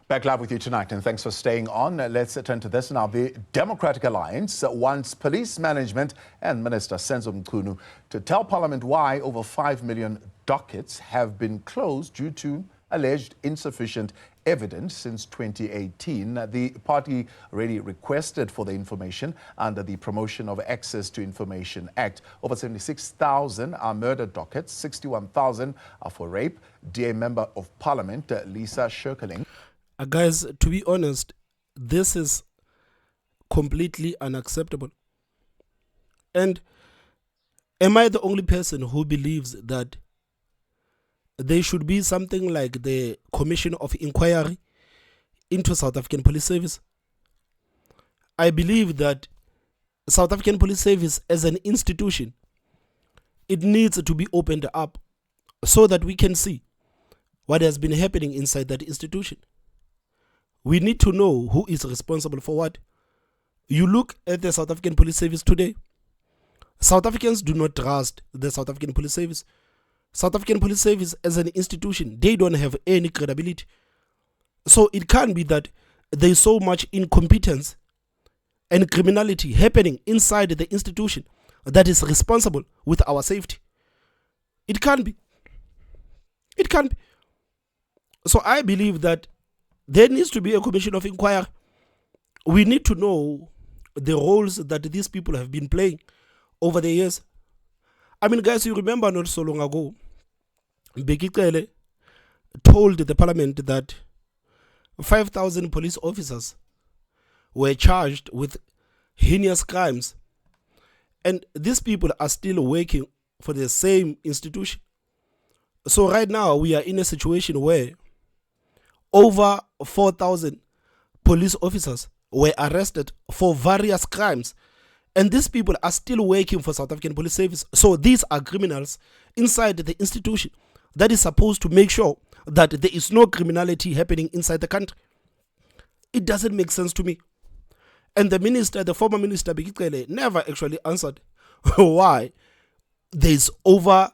Back live with you tonight, and thanks for staying on. Let's turn to this now. The Democratic Alliance wants police management and Minister Senzo Mchunu to tell Parliament why over 5 million dockets have been closed due to alleged insufficient evidence since 2018. The party already requested for the information under the Promotion of Access to Information Act. Over 76,000 are murder dockets, 61,000 are for rape. DA Member of Parliament Lisa Shirkeling. Guys, to be honest, this is completely unacceptable. And am I the only person who believes that there should be something like the Commission of Inquiry into South African Police Service? I believe that South African Police Service as an institution, it needs to be opened up so that we can see what has been happening inside that institution. We need to know who is responsible for what. You look at the South African Police Service today. South Africans do not trust the South African Police Service. South African Police Service as an institution, they don't have any credibility. So it can't be that there is so much incompetence and criminality happening inside the institution that is responsible with our safety. It can't be. It can't be. So I believe that there needs to be a commission of inquiry. We need to know the roles that these people have been playing over the years. I mean, guys, you remember not so long ago, Bekikele told the parliament that 5,000 police officers were charged with heinous crimes. And these people are still working for the same institution. So right now, we are in a situation where over 4,000 police officers were arrested for various crimes. And these people are still working for South African Police Service. So these are criminals inside the institution that is supposed to make sure that there is no criminality happening inside the country. It doesn't make sense to me. And the minister, the former minister, Bekikele, never actually answered why there's over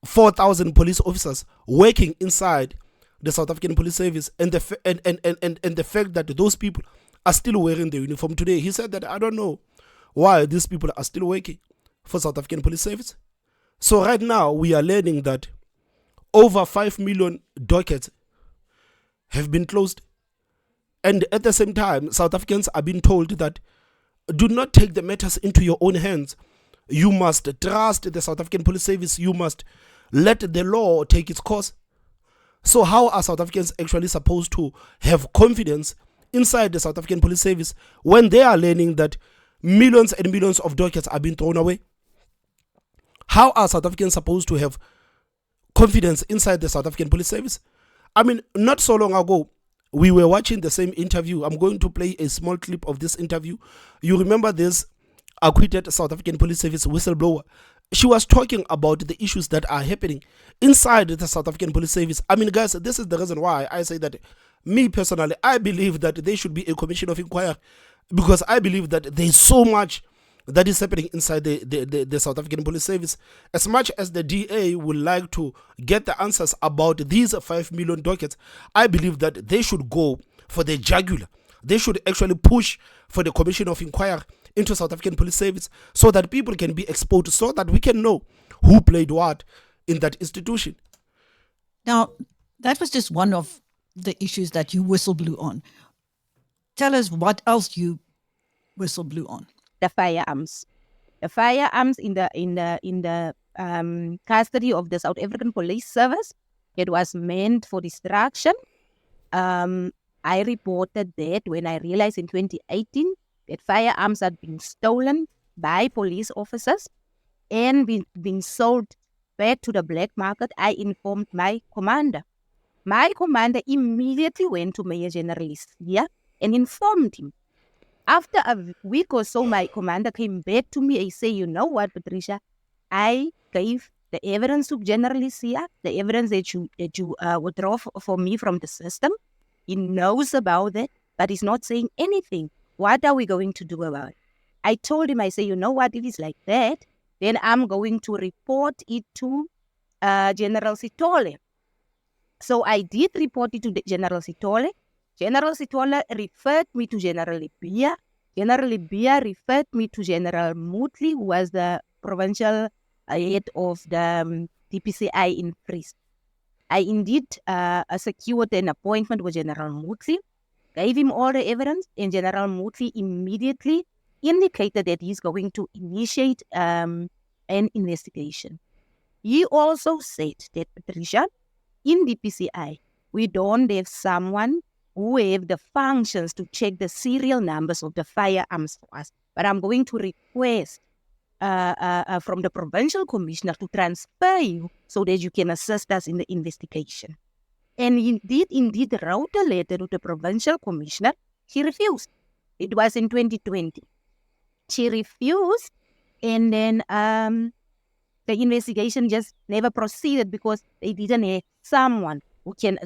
4,000 police officers working inside the South African Police Service, and the fact that those people are still wearing the uniform today. He said that I don't know why these people are still working for South African Police Service. So right now we are learning that over 5 million dockets have been closed, and at the same time South Africans are being told that do not take the matters into your own hands. You must trust the South African Police Service. You must let the law take its course. So how are South Africans actually supposed to have confidence inside the South African Police Service when they are learning that millions and millions of dockets are being thrown away? How are South Africans supposed to have confidence inside the South African Police Service? I mean, not so long ago, we were watching the same interview. I'm going to play a small clip of this interview. You remember this acquitted South African Police Service whistleblower? She was talking about the issues that are happening inside the South African Police Service. I mean, guys, this is the reason why I say that, me personally, I believe that there should be a commission of inquiry, because I believe that there is so much that is happening inside the South African Police Service. As much as the DA would like to get the answers about these 5 million dockets, I believe that they should go for the jugular. They should actually push for the commission of inquiry into South African Police Service so that people can be exposed, so that we can know who played what in that institution. Now, that was just one of the issues that you whistleblew on. Tell us what else you whistleblew on. The firearms. The firearms in the custody of the South African Police Service. It was meant for destruction. I reported that when I realized in 2018 that firearms had been stolen by police officers and being sold back to the black market. I informed my commander. My commander immediately went to Major General Sia and informed him. After a week or so, my commander came back to me and said, you know what, Patricia, I gave the evidence to General Sia, the evidence that you withdraw for me from the system. He knows about that, but he's not saying anything. What are we going to do about it? I told him, I say, you know what, if it's like that, then I'm going to report it to General Sitole. So I did report it to General Sitole, General Sitwala referred me to General Libya. General Libya referred me to General Mutli, who was the provincial head of the DPCI in Fries. I indeed secured an appointment with General Mutli, gave him all the evidence, and General Mutli immediately indicated that he's going to initiate an investigation. He also said that, Patricia, in DPCI, we don't have someone who have the functions to check the serial numbers of the firearms for us. But I'm going to request from the provincial commissioner to transfer you so that you can assist us in the investigation. And he indeed wrote a letter to the provincial commissioner. She refused. It was in 2020. She refused, and then the investigation just never proceeded because they didn't have someone who could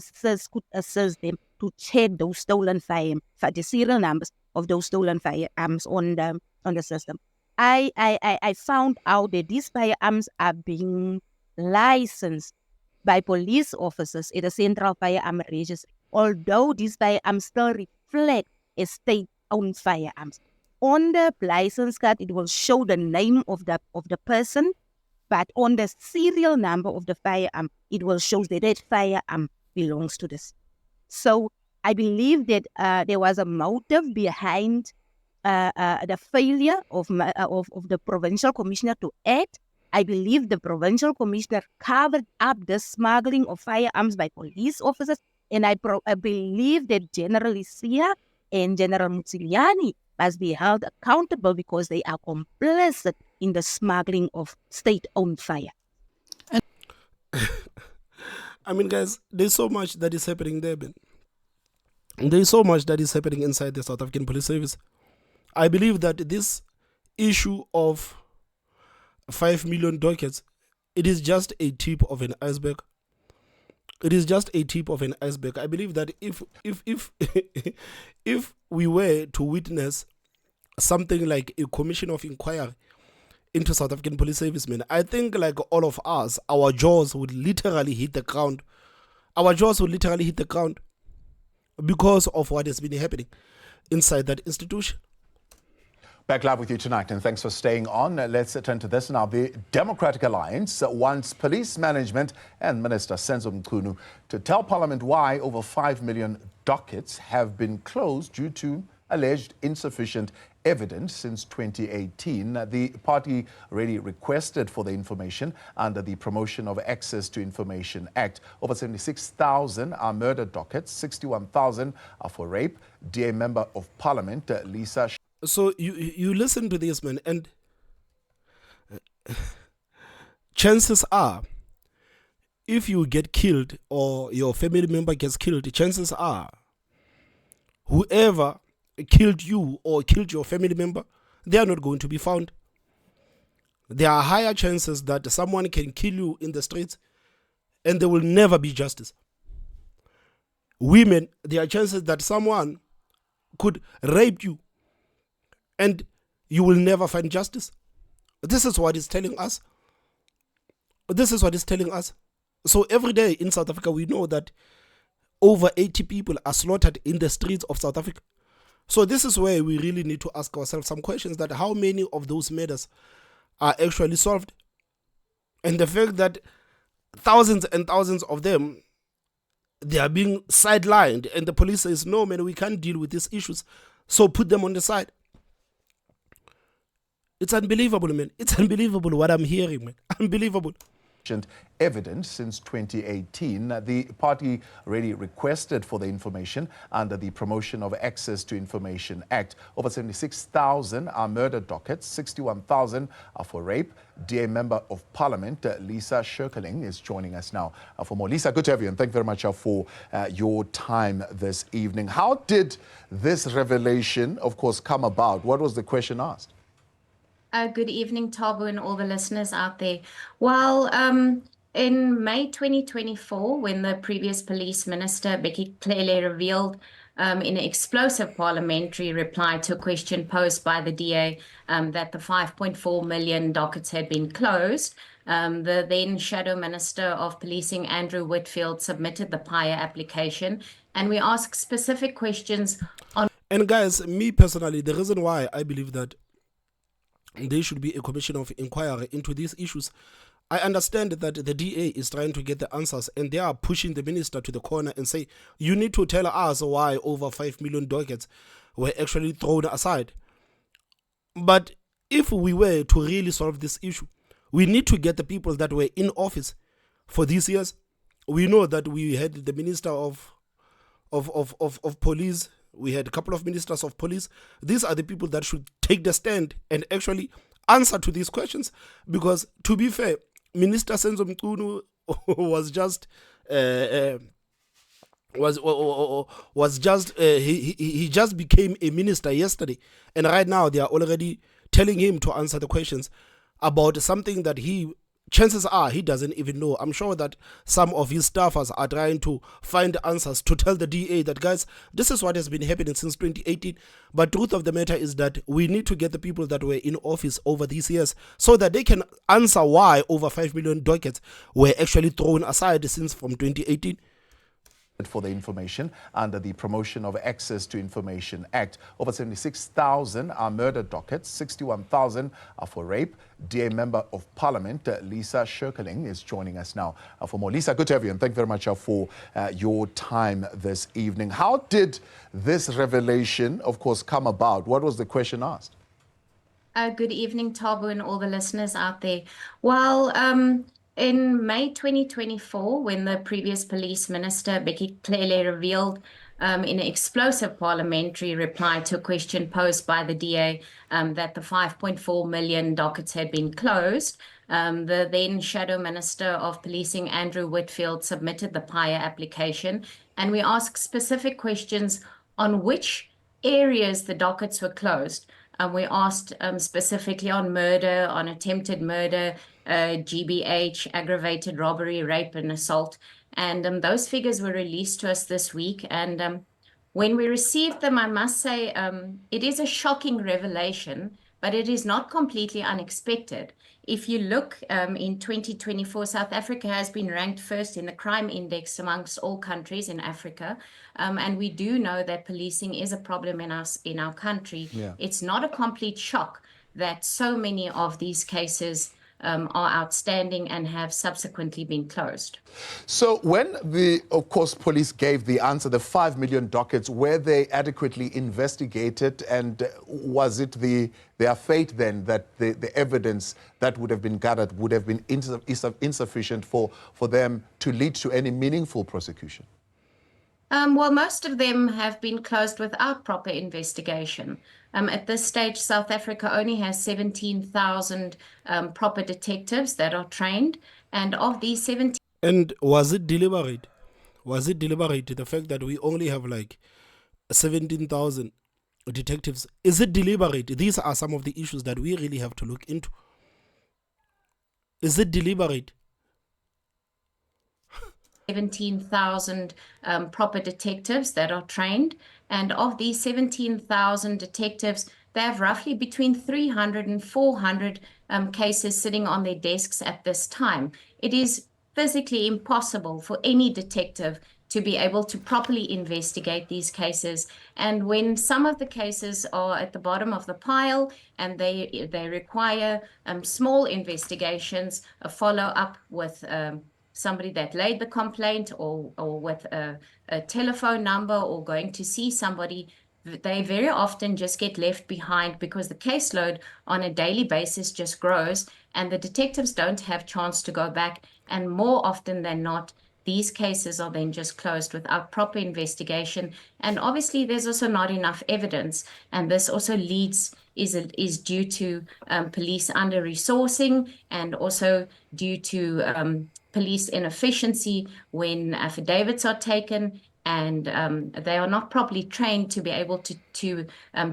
assist them to check those stolen firearms, the serial numbers of those stolen firearms on the system. I found out that these firearms are being licensed by police officers at the Central Firearm Registry, although these firearms still reflect as state-owned firearms. On the license card, it will show the name of the person, but on the serial number of the firearm, it will show that that firearm belongs to this. So I believe that there was a motive behind the failure of the provincial commissioner to act. I believe the provincial commissioner covered up the smuggling of firearms by police officers, and I believe that General Isia and General Mutsiliani must be held accountable because they are complicit in the smuggling of state-owned fire. I mean, guys, there's so much that is happening there, man. There's so much that is happening inside the South African Police Service. I believe that this issue of 5 million dockets, it is just a tip of an iceberg. It is just a tip of an iceberg. I believe that if if we were to witness something like a commission of inquiry into South African police servicemen, I think like all of us, our jaws would literally hit the ground. Our jaws would literally hit the ground because of what has been happening inside that institution. Back live with you tonight, and thanks for staying on. Let's turn to this now. The Democratic Alliance wants police management and Minister Senzo Mchunu to tell Parliament why over 5 million dockets have been closed due to alleged insufficient evidence since 2018. The party already requested for the information under the Promotion of Access to Information Act. Over 76,000 are murder dockets, 61,000 are for rape. DA Member of Parliament, Lisa. So you listen to this, man, and chances are, if you get killed or your family member gets killed, chances are whoever killed you or killed your family member, they are not going to be found. There are higher chances that someone can kill you in the streets and there will never be justice. Women, there are chances that someone could rape you and you will never find justice. This is what it's telling us. This is what it's telling us. So every day in South Africa, we know that over 80 people are slaughtered in the streets of South Africa. So this is where we really need to ask ourselves some questions, that how many of those murders are actually solved? And the fact that thousands and thousands of them, they are being sidelined, and the police says, no, man, we can't deal with these issues, so put them on the side. It's unbelievable, man. It's unbelievable what I'm hearing, man. Unbelievable. Evidence since 2018. The party already requested for the information under the Promotion of Access to Information Act. Over 76,000 are murder dockets, 61,000 are for rape. DA Member of Parliament, Lisa Shirkeling, is joining us now for more. Lisa, good to have you, and thank you very much for your time this evening. How did this revelation, of course, come about? What was the question asked? Good evening, Tabu, and all the listeners out there. Well, in May 2024, when the previous police minister, Becky Clele, revealed in an explosive parliamentary reply to a question posed by the DA that the 5.4 million dockets had been closed, The then Shadow Minister of Policing, Andrew Whitfield, submitted the PIA application, and we asked specific questions on. And guys, me personally, the reason why I believe that there should be a commission of inquiry into these issues, I understand that the DA is trying to get the answers and they are pushing the minister to the corner and say, you need to tell us why over 5 million dockets were actually thrown aside. But if we were to really solve this issue, we need to get the people that were in office for these years. We know that we had the minister of police. We had a couple of ministers of police. These are the people that should take the stand and actually answer to these questions. Because to be fair, Minister Senzo Mkunu was just he just became a minister yesterday, and right now they are already telling him to answer the questions about something that chances are he doesn't even know. I'm sure that some of his staffers are trying to find answers to tell the DA that, guys, this is what has been happening since 2018. But truth of the matter is that we need to get the people that were in office over these years so that they can answer why over 5 million dockets were actually thrown aside since from 2018. For the information under the Promotion of Access to Information Act. Over 76,000 are murder dockets, 61,000 are for rape. DA Member of Parliament Lisa Shirkeling is joining us now for more. Lisa, good to have you, and thank you very much for your time this evening. How did this revelation, of course, come about? What was the question asked? Good evening, Tabo, and all the listeners out there. Well, in May 2024, when the previous police minister, Becky Clele, revealed in an explosive parliamentary reply to a question posed by the DA that the 5.4 million dockets had been closed, the then Shadow Minister of Policing, Andrew Whitfield, submitted the PIA application, and we asked specific questions on which areas the dockets were closed. We asked specifically on murder, on attempted murder, GBH, aggravated robbery, rape, and assault. And those figures were released to us this week. And when we received them, I must say it is a shocking revelation, but it is not completely unexpected. If you look in 2024, South Africa has been ranked first in the crime index amongst all countries in Africa. And we do know that policing is a problem in our country. Yeah. It's not a complete shock that so many of these cases are outstanding and have subsequently been closed. So when of course, police gave the answer, the 5 million dockets, were they adequately investigated? And was it their fate then that the evidence that would have been gathered would have been insufficient for them to lead to any meaningful prosecution? Well, most of them have been closed without proper investigation. At this stage, South Africa only has 17,000 proper detectives that are trained. And of these 17... And was it deliberate? Was it deliberate, the fact that we only have like 17,000 detectives? Is it deliberate? These are some of the issues that we really have to look into. Is it deliberate? 17,000 proper detectives that are trained. And of these 17,000 detectives, they have roughly between 300 and 400 cases sitting on their desks at this time. It is physically impossible for any detective to be able to properly investigate these cases. And when some of the cases are at the bottom of the pile and they require small investigations, a follow-up with somebody that laid the complaint or with a telephone number or going to see somebody, they very often just get left behind because the caseload on a daily basis just grows and the detectives don't have chance to go back. And more often than not, these cases are then just closed without proper investigation. And obviously there's also not enough evidence. And this also is due to police under-resourcing and also due to police inefficiency when affidavits are taken and they are not properly trained to be able to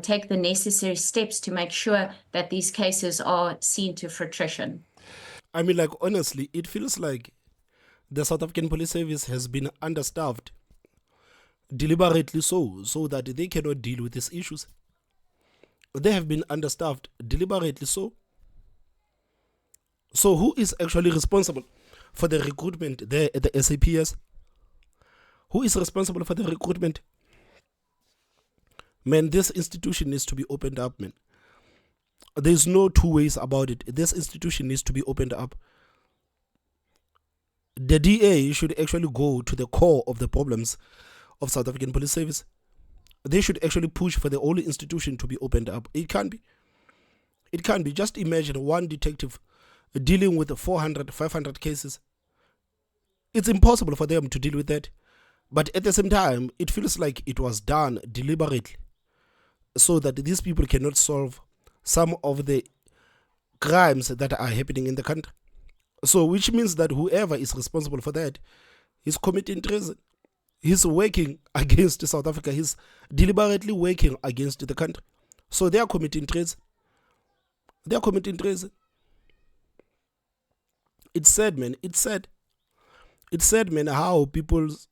take the necessary steps to make sure that these cases are seen to fruition. I mean, like, honestly, it feels like the South African Police Service has been understaffed, deliberately so that they cannot deal with these issues. They have been understaffed, deliberately so So who is actually responsible for the recruitment there at the SAPS? Who is responsible for the recruitment? Man, this institution needs to be opened up, man. There's no two ways about it. This institution needs to be opened up. The DA should actually go to the core of the problems of South African Police Service. They should actually push for the whole institution to be opened up. It can't be. It can't be. Just imagine one detective dealing with 400, 500 cases. It's impossible for them to deal with that. But at the same time, it feels like it was done deliberately so that these people cannot solve some of the crimes that are happening in the country. So which means that whoever is responsible for that is committing treason. He's working against South Africa. He's deliberately working against the country. So they are committing treason. They are committing treason. It's sad, man. It's sad. It's sad, man, how people's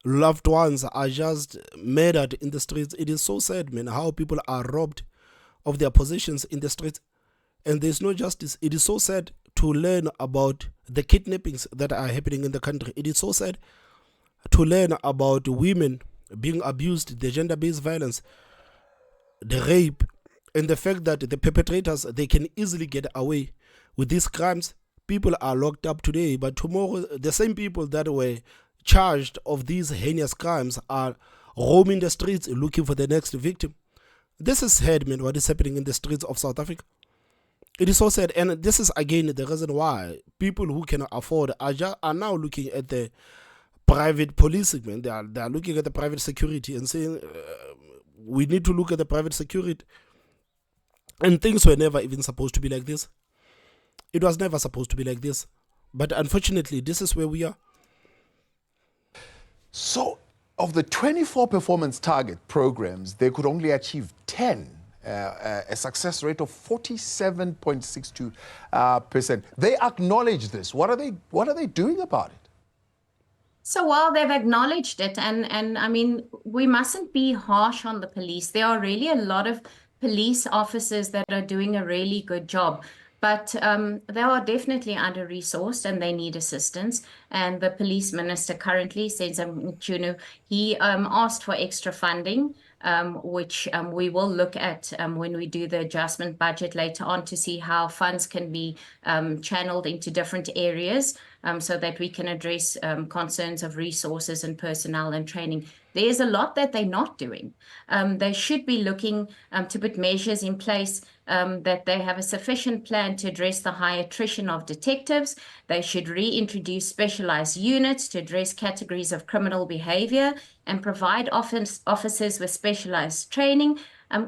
loved ones are just murdered in the streets. It is so sad, man, how people are robbed of their possessions in the streets. And there's no justice. It is so sad to learn about the kidnappings that are happening in the country. It is so sad to learn about women being abused, the gender-based violence, the rape, and the fact that the perpetrators, they can easily get away with these crimes. People are locked up today, but tomorrow the same people that were charged of these heinous crimes are roaming the streets looking for the next victim. This is sad, man, what is happening in the streets of South Africa. It is so sad, and this is again the reason why people who cannot afford are now looking at the private policing, man. They are looking at the private security and saying, we need to look at the private security. And things were never even supposed to be like this. It was never supposed to be like this. But unfortunately, this is where we are. So, of the 24 performance target programs, they could only achieve 10, a success rate of 47.62%. They acknowledge this. What are they doing about it? So while they've acknowledged it, and I mean, we mustn't be harsh on the police. There are really a lot of police officers that are doing a really good job. But they are definitely under-resourced and they need assistance. And the police minister currently, Senzo Mchunu, he asked for extra funding, which we will look at when we do the adjustment budget later on to see how funds can be channeled into different areas so that we can address concerns of resources and personnel and training. There's a lot that they're not doing. They should be looking to put measures in place that they have a sufficient plan to address the high attrition of detectives. They should reintroduce specialized units to address categories of criminal behavior and provide officers with specialized training.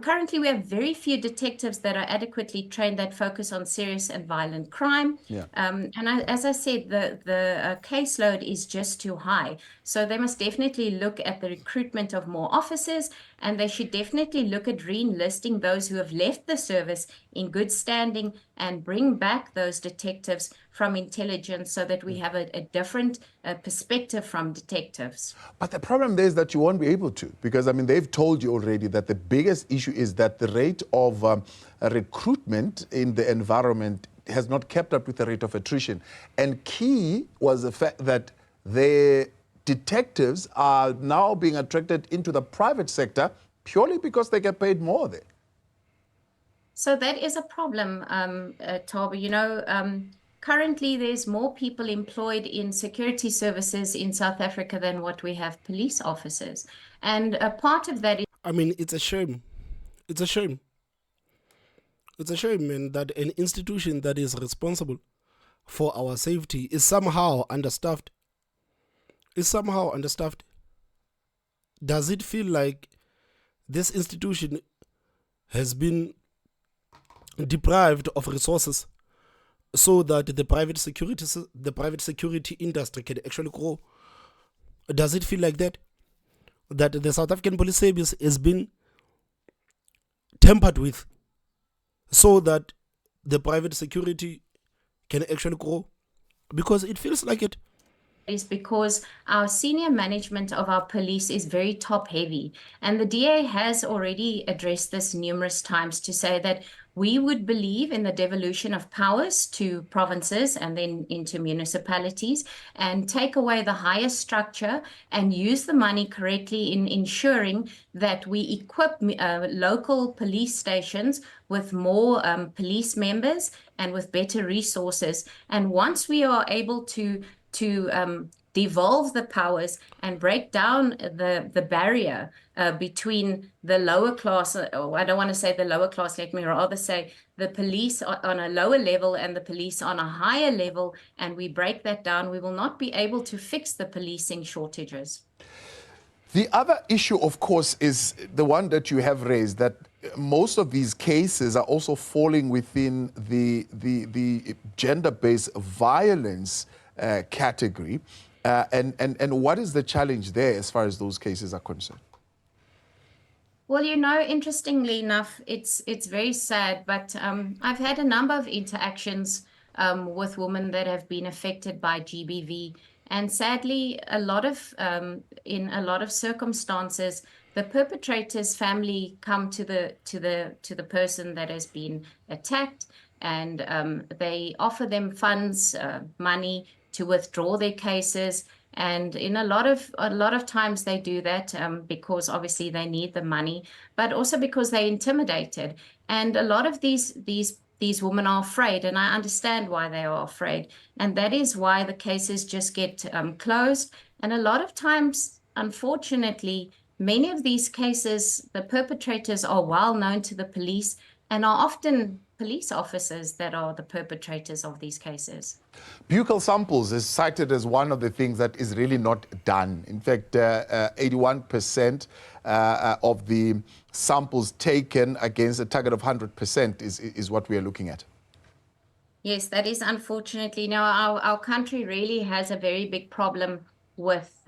Currently, we have very few detectives that are adequately trained that focus on serious and violent crime. Yeah. As I said, the caseload is just too high. So they must definitely look at the recruitment of more officers, and they should definitely look at re-enlisting those who have left the service in good standing and bring back those detectives from intelligence so that we have a different perspective from detectives. But the problem there is that you won't be able to, because, I mean, they've told you already that the biggest issue is that the rate of recruitment in the environment has not kept up with the rate of attrition. And key was the fact that the detectives are now being attracted into the private sector purely because they get paid more there. So that is a problem, Taba. You know, currently there's more people employed in security services in South Africa than what we have police officers. And a part of that is... I mean, it's a shame. It's a shame. It's a shame, man, that an institution that is responsible for our safety is somehow understaffed. Is somehow understaffed. Does it feel like this institution has been deprived of resources so that the private security industry can actually grow? Does it feel like that? That the South African Police Service has been tampered with so that the private security can actually grow? Because it feels like it. Is because our senior management of our police is very top heavy. And the DA has already addressed this numerous times to say that We would believe in the devolution of powers to provinces and then into municipalities, and take away the higher structure and use the money correctly in ensuring that we equip local police stations with more police members and with better resources. And once we are able to devolve the powers and break down the barrier between the lower class, or I don't want to say the lower class, let me rather say the police on a lower level and the police on a higher level, and we break that down, we will not be able to fix the policing shortages. The other issue, of course, is the one that you have raised, that most of these cases are also falling within the gender-based violence category. And what is the challenge there as far as those cases are concerned? Well, interestingly enough, it's very sad, but I've had a number of interactions with women that have been affected by GBV. And sadly, in a lot of circumstances, the perpetrator's family come to the person that has been attacked, and they offer them funds, money to withdraw their cases. And in a lot of times they do that because obviously they need the money, but also because they're intimidated. And a lot of these women are afraid, and I understand why they are afraid. And that is why the cases just get closed. And a lot of times, unfortunately, many of these cases, the perpetrators are well known to the police and are often police officers that are the perpetrators of these cases. Buccal samples is cited as one of the things that is really not done. In fact, 81% of the samples taken against a target of 100% is what we are looking at. Yes, that is unfortunately. Now, our country really has a very big problem with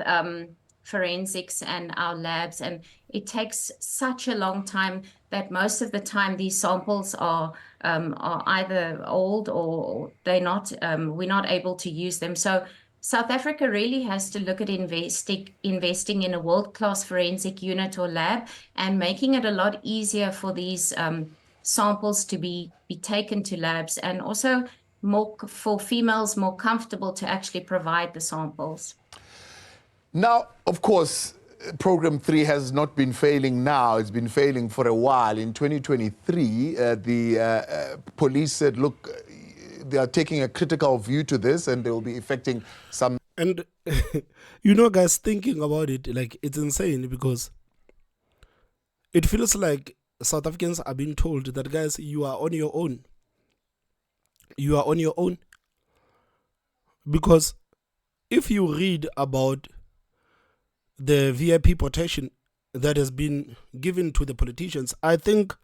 forensics and our labs, and it takes such a long time that most of the time these samples are either old or we're not able to use them. So South Africa really has to look at investing in a world-class forensic unit or lab, and making it a lot easier for these samples to be taken to labs, and also for females more comfortable to actually provide the samples. Now, of course, Program 3 has not been failing now. It's been failing for a while. In 2023, the police said, look, they are taking a critical view to this, and they will be affecting some... And, guys, thinking about it, like, it's insane, because it feels like South Africans are being told that, guys, you are on your own. You are on your own. Because if you read about the VIP protection that has been given to the politicians, I think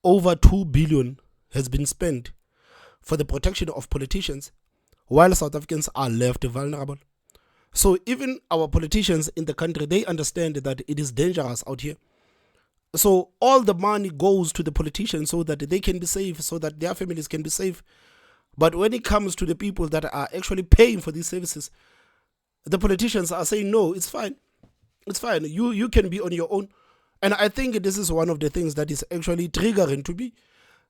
over 2 billion has been spent for the protection of politicians, while South Africans are left vulnerable. So even our politicians in the country, they understand that it is dangerous out here. So all the money goes to the politicians so that they can be safe, so that their families can be safe. But when it comes to the people that are actually paying for these services, the politicians are saying, no, it's fine. It's fine. You can be on your own. And I think this is one of the things that is actually triggering to me,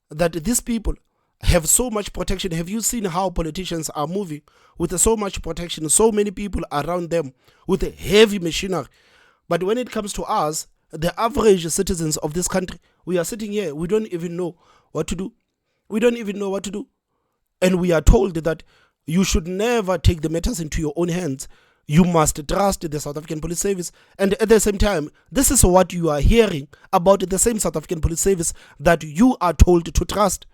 that these people have so much protection. Have you seen how politicians are moving with so much protection, so many people around them with heavy machinery? But when it comes to us, the average citizens of this country, we are sitting here, we don't even know what to do. We don't even know what to do. And we are told that you should never take the matters into your own hands. You must trust the South African Police Service. And at the same time, this is what you are hearing about the same South African Police Service that you are told to trust.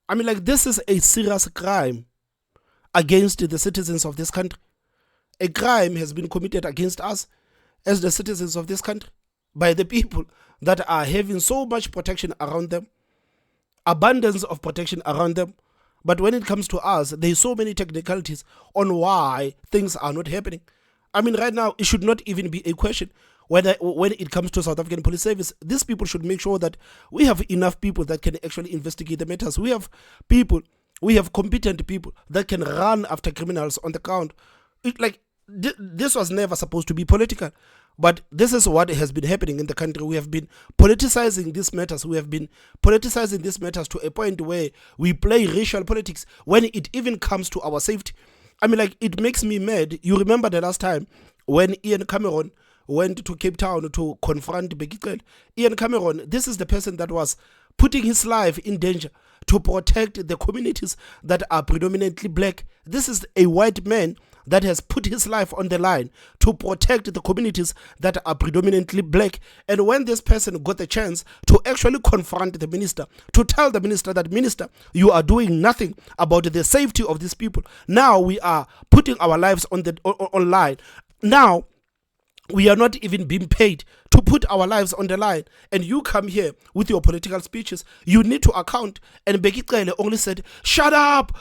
I mean, like, this is a serious crime against the citizens of this country. A crime has been committed against us as the citizens of this country by the people that are having so much protection around them, abundance of protection around them. But when it comes to us, there's so many technicalities on why things are not happening. I mean, right now, it should not even be a question whether when it comes to South African Police Service, these people should make sure that we have enough people that can actually investigate the matters. We have competent people that can run after criminals on the ground. This was never supposed to be political. But this is what has been happening in the country. We have been politicizing these matters. We have been politicizing these matters to a point where we play racial politics when it even comes to our safety. I mean, like, it makes me mad. You remember the last time when Ian Cameron went to Cape Town to confront Becky Cele? Ian Cameron, this is the person that was putting his life in danger to protect the communities that are predominantly black. This is a white man that has put his life on the line to protect the communities that are predominantly black. And when this person got the chance to actually confront the minister, to tell the minister that, minister, you are doing nothing about the safety of these people. Now we are putting our lives on the online. Now we are not even being paid to put our lives on the line, and you come here with your political speeches. You need to account. And Becky Cele only said, shut up,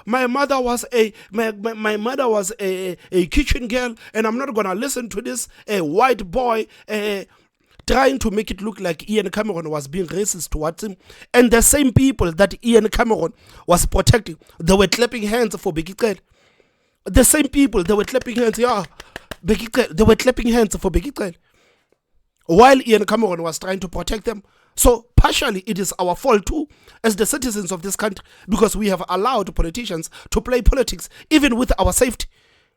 my mother was a kitchen girl, and I'm not gonna listen to this white boy trying to make it look like Ian Cameron was being racist towards him. And the same people that Ian Cameron was protecting, they were clapping hands for Becky Cele. The same people, they were clapping hands, they were clapping hands for Becky Cele while Ian Cameron was trying to protect them. So partially it is our fault too, as the citizens of this country, because we have allowed politicians to play politics even with our safety.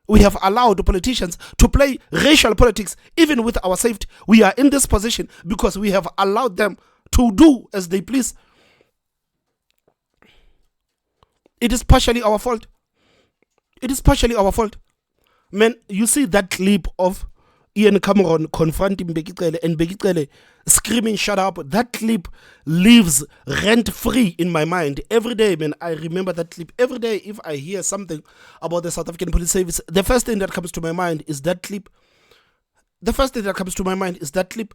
We have allowed politicians to play racial politics even with our safety. We are in this position because we have allowed them to do as they please. It is partially our fault. It is partially our fault. Man, you see that clip of Ian Cameron confronting Becky Cele and Becky Cele screaming, shut up. That clip lives rent-free in my mind. Every day, man, I remember that clip. Every day, if I hear something about the South African Police Service, the first thing that comes to my mind is that clip. The first thing that comes to my mind is that clip.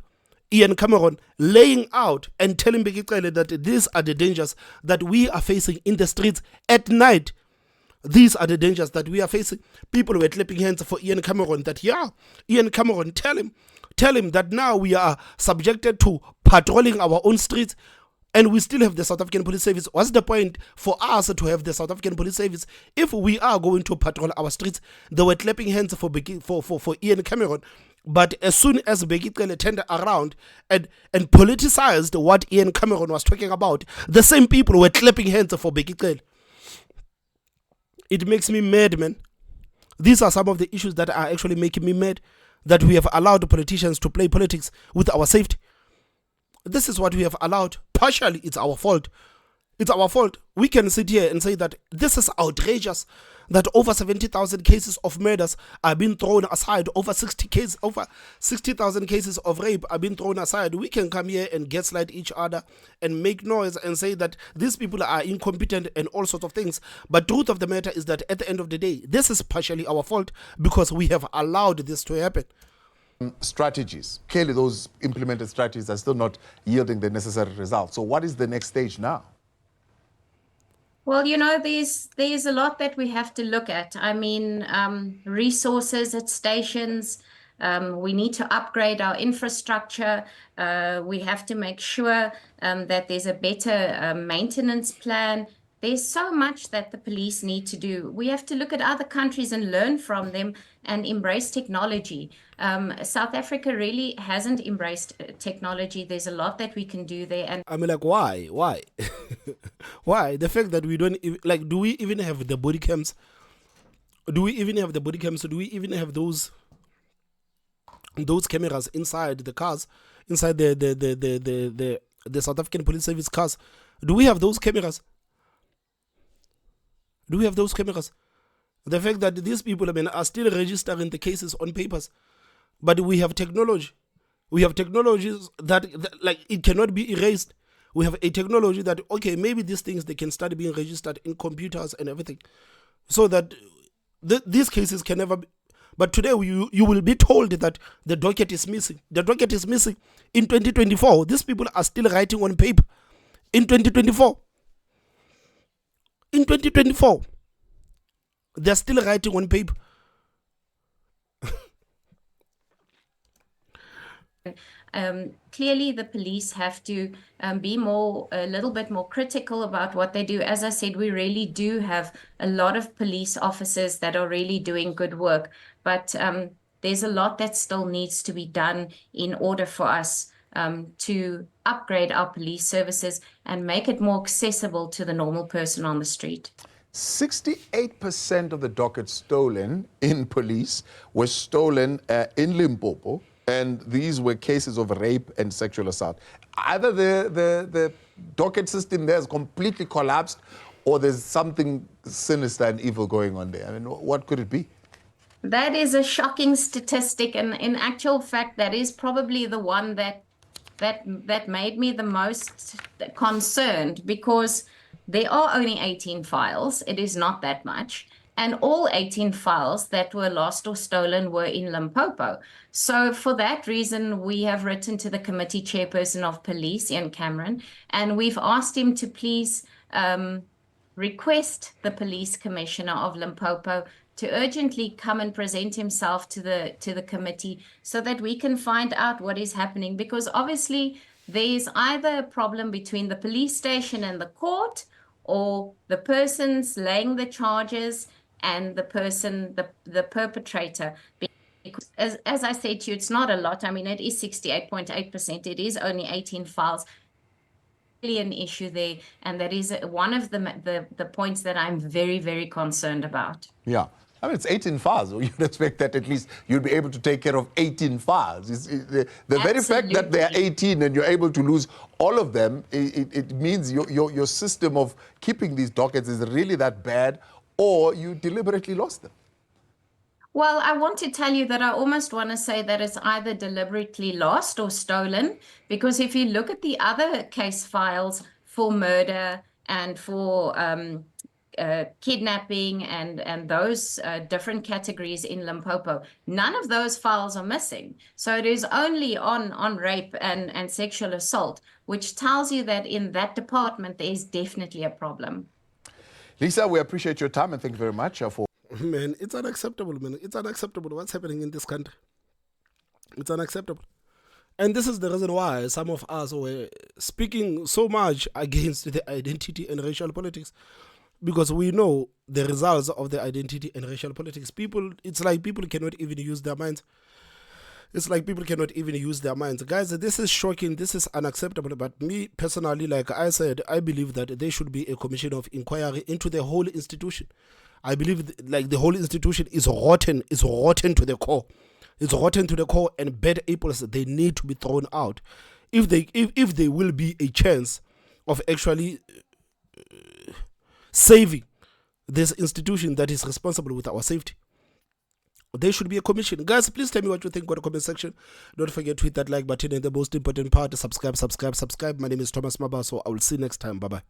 Ian Cameron laying out and telling Becky Cele that these are the dangers that we are facing in the streets at night. These are the dangers that we are facing. People were clapping hands for Ian Cameron that, Ian Cameron, tell him that now we are subjected to patrolling our own streets and we still have the South African Police Service. What's the point for us to have the South African Police Service if we are going to patrol our streets? They were clapping hands for Ian Cameron. But as soon as Becky Cele turned around and politicized what Ian Cameron was talking about, the same people were clapping hands for Becky Cele. It makes me mad, man. These are some of the issues that are actually making me mad, that we have allowed politicians to play politics with our safety. This is what we have allowed. Partially, it's our fault. It's our fault. We can sit here and say that this is outrageous, that over 70,000 cases of murders are being thrown aside, over 60,000 cases of rape are being thrown aside. We can come here and gaslight each other and make noise and say that these people are incompetent and all sorts of things. But truth of the matter is that at the end of the day, this is partially our fault because we have allowed this to happen. Strategies. Clearly, those implemented strategies are still not yielding the necessary results. So what is the next stage now? Well, there's a lot that we have to look at. I mean, resources at stations. We need to upgrade our infrastructure. We have to make sure that there's a better maintenance plan. There's so much that the police need to do. We have to look at other countries and learn from them and embrace technology. South Africa really hasn't embraced technology. There's a lot that we can do there. And I mean, like, why? Why? The fact that we don't, do we even have the body cams? Do we even have the body cams? Do we even have those cameras inside the cars, inside the South African Police Service cars? Do we have those cameras? Do we have those cameras? The fact that these people, are still registering the cases on papers, but we have technology. We have technologies that it cannot be erased. We have a technology that, okay, maybe these things, they can start being registered in computers and everything, so that these cases can never be. But today you will be told that the docket is missing. The docket is missing in 2024. These people are still writing on paper in 2024. In 2024, they're still writing on paper. Clearly, the police have to be a little bit more critical about what they do. As I said, we really do have a lot of police officers that are really doing good work. But there's a lot that still needs to be done in order for us to upgrade our police services and make it more accessible to the normal person on the street. 68% of the dockets stolen in police were stolen in Limpopo, and these were cases of rape and sexual assault. Either the docket system there has completely collapsed, or there's something sinister and evil going on there. I mean, what could it be? That is a shocking statistic, and in actual fact, that is probably the one that made me the most concerned, because there are only 18 files. It is not that much. And all 18 files that were lost or stolen were in Limpopo. So for that reason, we have written to the committee chairperson of police, Ian Cameron, and we've asked him to please request the police commissioner of Limpopo to urgently come and present himself to the committee so that we can find out what is happening, because obviously there's either a problem between the police station and the court, or the person's laying the charges and the person, the perpetrator. Because as I said to you, it's not a lot. I mean, it is 68.8%. It is only 18 files. Really an issue there, and that is one of the points that I'm very, very concerned about. Yeah. I mean, it's 18 files. You'd expect that at least you'd be able to take care of 18 files. The very fact that there are 18 and you're able to lose all of them, it means your system of keeping these dockets is really that bad, or you deliberately lost them. Well, I want to tell you that I almost want to say that it's either deliberately lost or stolen, because if you look at the other case files for murder and for kidnapping and those different categories in Limpopo, none of those files are missing. So it is only on rape and sexual assault, which tells you that in that department there is definitely a problem. Lisa, we appreciate your time and thank you very much for... Man, it's unacceptable, man. It's unacceptable what's happening in this country. It's unacceptable. And this is the reason why some of us were speaking so much against the identity and racial politics, because we know the results of the identity and racial politics. It's like people cannot even use their minds. It's like people cannot even use their minds. Guys, this is shocking. This is unacceptable. But me personally, like I said, I believe that there should be a commission of inquiry into the whole institution. I believe like the whole institution is rotten. It's rotten to the core. It's rotten to the core, and bad apples, they need to be thrown out. If there will be a chance of actually saving this institution that is responsible with our safety, there should be a commission. Guys, please tell me what you think in the comment section. Don't forget to hit that like button, and the most important part, subscribe. My name is Thomas Mabaso. I will see you next time. Bye-bye.